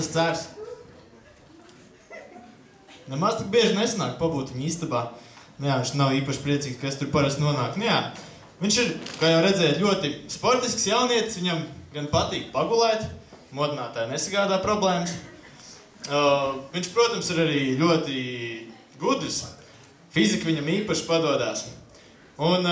tas cērs. Nemaz tik bieži nesanāk pabūt viņa istabā. Nu jā, viņš nav īpaši priecīgs, ka es tur parasti nonāku. Nu jā, viņš ir, kā jau redzējāt, ļoti sportisks jaunietis. Viņam gan patīk pagulēt, modinātāji nesagādā problēmas. Viņš, protams, ir arī ļoti gudrs. Fizika viņam īpaši padodās. Un,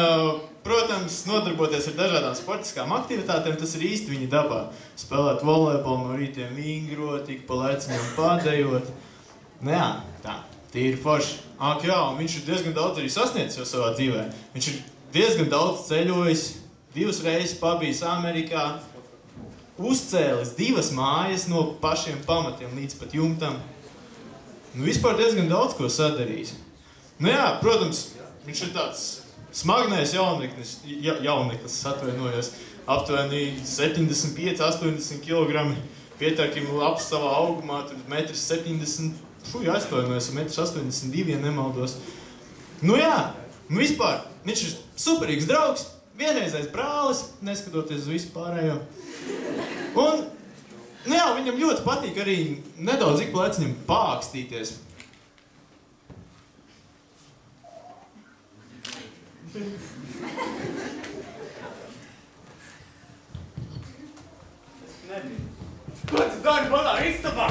protams, nodarboties ar dažādām sportiskām aktivitātēm, tas ir īsti viņa dabā. Spēlēt volejbolu no rītiem vingrot, tik pa leciņam padējot. Nu jā, tā, tīri forši. Jā, un viņš ir diezgan daudz arī sasniedzis jau savā dzīvē. Viņš ir diezgan daudz ceļojis, 2 reizes pabijis Amerikā, uzcēlis 2 mājas no pašiem pamatiem līdz pat jumtam. Nu, vispār diezgan daudz ko sadarījis. Nu jā, protams, viņš ir tāds smagnējs jauneklis, atvainojos, aptuveni 75-80 kg, pietākim labs savā augumā, tur 1,70 m, aizstojumēs, 1,82 m, ja nemaldos. Nu jā, nu vispār, viņš ir superīgs draugs, vienreizais brālis, neskatoties uz visu pārējo. Un, nu jā, viņam ļoti patīk arī nedaudz ik pa leciņam pākstīties. Ko tu dari manā istabā?